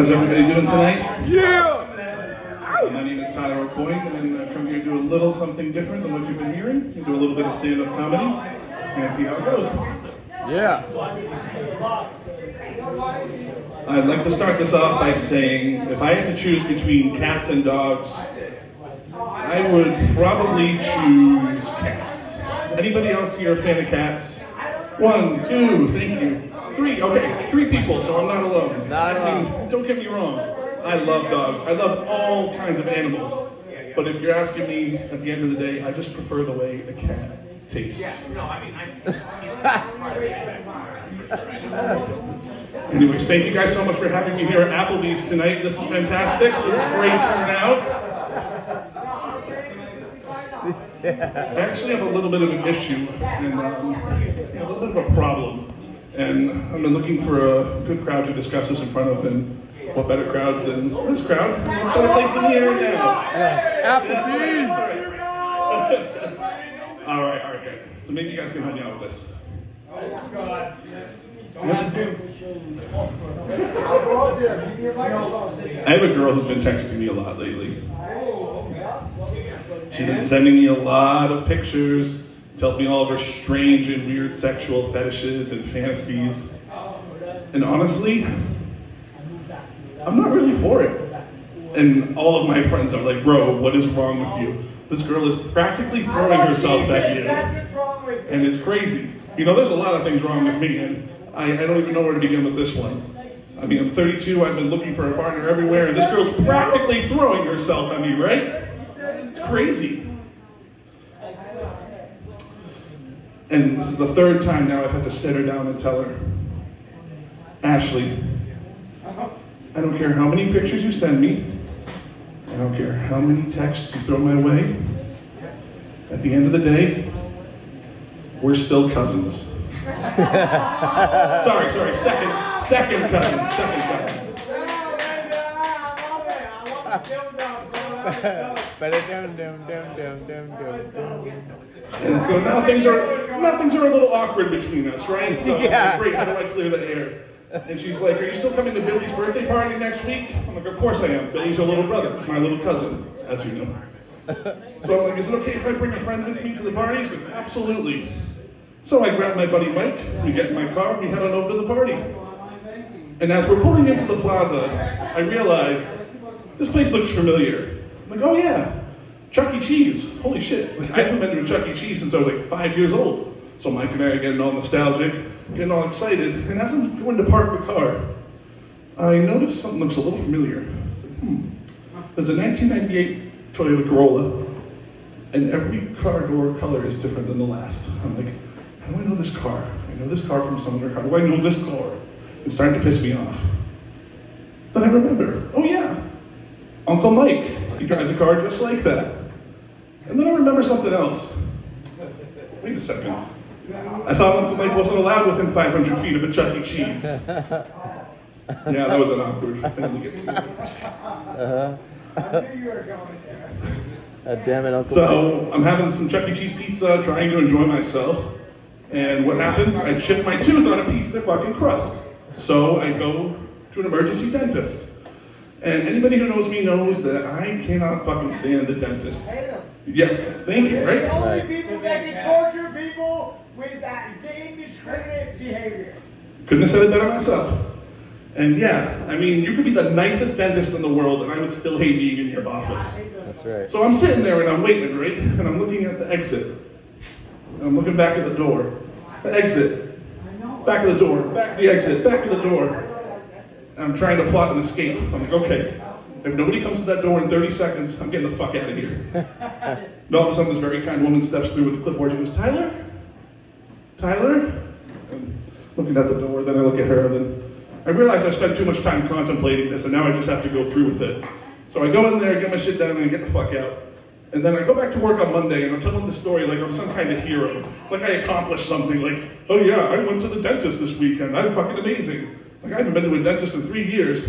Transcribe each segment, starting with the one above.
How's everybody doing tonight? Yeah! My name is Aucoin, and I've come here to do a little something different than what you've been hearing. You do a little bit of stand-up comedy, and see how it goes. Yeah. I'd like to start this off by saying, if I had to choose between cats and dogs, I would probably choose cats. Is anybody else here a fan of cats? 1, 2, thank you. 3, okay, 3 people, so I'm not alone. Not alone. I mean, don't get me wrong, I love dogs. I love all kinds of animals. But if you're asking me, at the end of the day, I just prefer the way a cat tastes. Anyways, thank you guys so much for having me here at Applebee's tonight. This is fantastic. Great turnout. I actually have a little bit of an issue and a little bit of a problem. And I've been looking for a good crowd to discuss this in front of, and what better crowd than this crowd? What better place than here now? Applebee's! All right, good. So maybe you guys can help me out with this. Oh, God. I have a girl who's been texting me a lot lately. She's been sending me a lot of pictures, tells me all of her strange and weird sexual fetishes and fantasies. And honestly, I'm not really for it. And all of my friends are like, bro, what is wrong with you? This girl is practically throwing herself at you. And it's crazy. You know, there's a lot of things wrong with me, and I don't even know where to begin with this one. I mean, I'm 32, I've been looking for a partner everywhere, and this girl's practically throwing herself at me, right? It's crazy. And this is the 3rd time now I've had to sit her down and tell her, Ashley, I don't care how many pictures you send me, I don't care how many texts you throw my way, at the end of the day, we're still cousins. sorry, second cousins. And so now things are a little awkward between us, right? So Yeah. Great, how do I clear the air? And she's like, are you still coming to Billy's birthday party next week? I'm like, of course I am. Billy's your little brother. He's my little cousin, as you know. So I'm like, is it okay if I bring a friend with me to the party? She's like, absolutely. So I grab my buddy Mike, we get in my car, we head on over to the party. And as we're pulling into the plaza, I realize this place looks familiar. I'm like, oh yeah, Chuck E. Cheese. Holy shit. Like, I haven't been to a Chuck E. Cheese since I was like 5 years old. So Mike and I are getting all nostalgic, getting all excited, and as I'm going to park the car, I notice something looks a little familiar. I said, There's a 1998 Toyota Corolla, and every car door color is different than the last. I'm like, how do I know this car? I know this car from somewhere. How do I know this car? It's starting to piss me off. Then I remember, oh yeah, Uncle Mike. He drives a car just like that. And then I remember something else. Wait a second. I thought Uncle Mike wasn't allowed within 500 feet of a Chuck E. Cheese. Yeah, that was an awkward thing to get to. I knew you were going there. Damn it, Uncle So I'm having some Chuck E. Cheese pizza, trying to enjoy myself. And what happens? I chip my tooth on a piece of their fucking crust. So I go to an emergency dentist. And anybody who knows me knows that I cannot fucking stand the dentist. Yeah, thank you, The right? only people that can torture people with that indiscriminate behavior. Couldn't have said it better myself. And yeah, I mean, you could be the nicest dentist in the world and I would still hate being in your office. That's right. So I'm sitting there and I'm waiting, right? And I'm looking at the exit. And I'm looking back at the door. The exit. Back of the door. Back of the exit. Back of the door. And I'm trying to plot an escape. I'm like, okay, if nobody comes to that door in 30 seconds, I'm getting the fuck out of here. And all of a sudden, this very kind woman steps through with the clipboard. She goes, Tyler? Tyler? And looking at the door, then I look at her, then I realize I spent too much time contemplating this, and now I just have to go through with it. So I go in there, get my shit done, and I get the fuck out. And then I go back to work on Monday, and I'm telling the story like I'm some kind of hero. Like I accomplished something, like, oh yeah, I went to the dentist this weekend. I'm fucking amazing. Like I haven't been to a dentist in 3 years.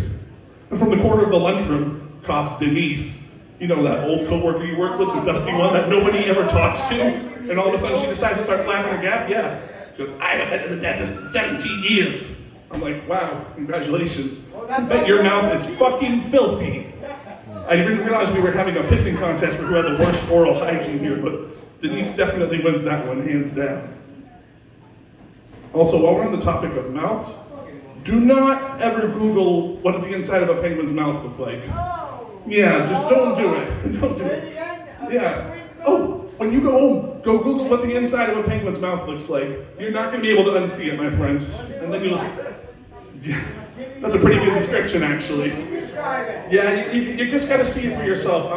And from the corner of the lunchroom, coughs Denise. You know that old coworker you work with, the dusty one that nobody ever talks to? And all of a sudden she decides to start flapping her gap? Yeah. She goes, I haven't been to the dentist in 17 years. I'm like, wow, congratulations. But your mouth is fucking filthy. I didn't realize we were having a pissing contest for who had the worst oral hygiene here, but Denise definitely wins that one, hands down. Also, while we're on the topic of mouths, do not ever Google what does the inside of a penguin's mouth look like. Yeah, just don't do it. Don't do it. Yeah. Oh, when you go home, go Google what the inside of a penguin's mouth looks like. You're not going to be able to unsee it, my friend. And then you'll... Yeah, that's a pretty good description, actually. Yeah, you just got to see it for yourself.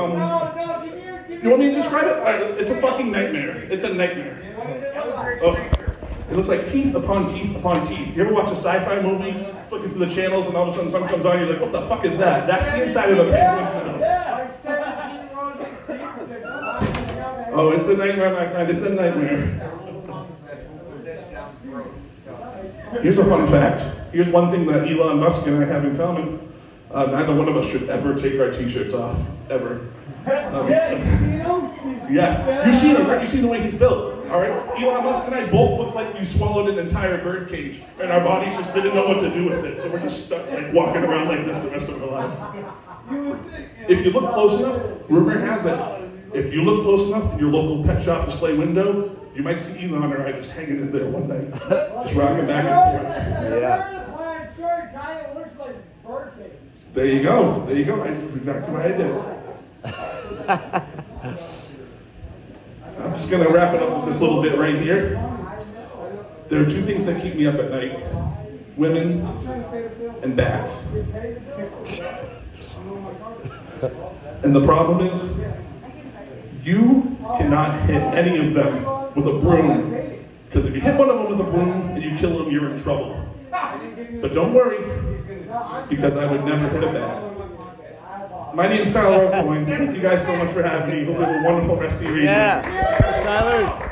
You want me to describe it? It's a fucking nightmare. It's a nightmare. Oh, it looks like teeth upon teeth upon teeth. You ever watch a sci-fi movie, flicking through the channels, and all of a sudden something comes on, you're like, what the fuck is that? That's the inside of a penguin's mouth. Oh, it's a nightmare, my friend. It's a nightmare. Here's a fun fact. Here's one thing that Elon Musk and I have in common. Neither one of us should ever take our t-shirts off. Ever. Yes. You see him, right? You see the way he's built. All right? Elon Musk and I both look like we swallowed an entire bird cage, and our bodies just didn't know what to do with it. So we're just stuck, like, walking around like this the rest of our lives. If you look close enough, rumor has it, if you look close enough in your local pet shop display window, you might see Elon or I just hanging in there one night, just rocking back and forth. Yeah. There you go. There you go. That's exactly what I did. I'm just going to wrap it up with this little bit right here. There are two things that keep me up at night. Women and bats. And the problem is, you cannot hit any of them with a broom. Because if you hit one of them with a broom and you kill them, you're in trouble. But don't worry, because I would never hit a bat. My name is Tyler Aucoin. Thank you guys so much for having me. Hope you have a wonderful rest of your evening. Yeah. Tyler.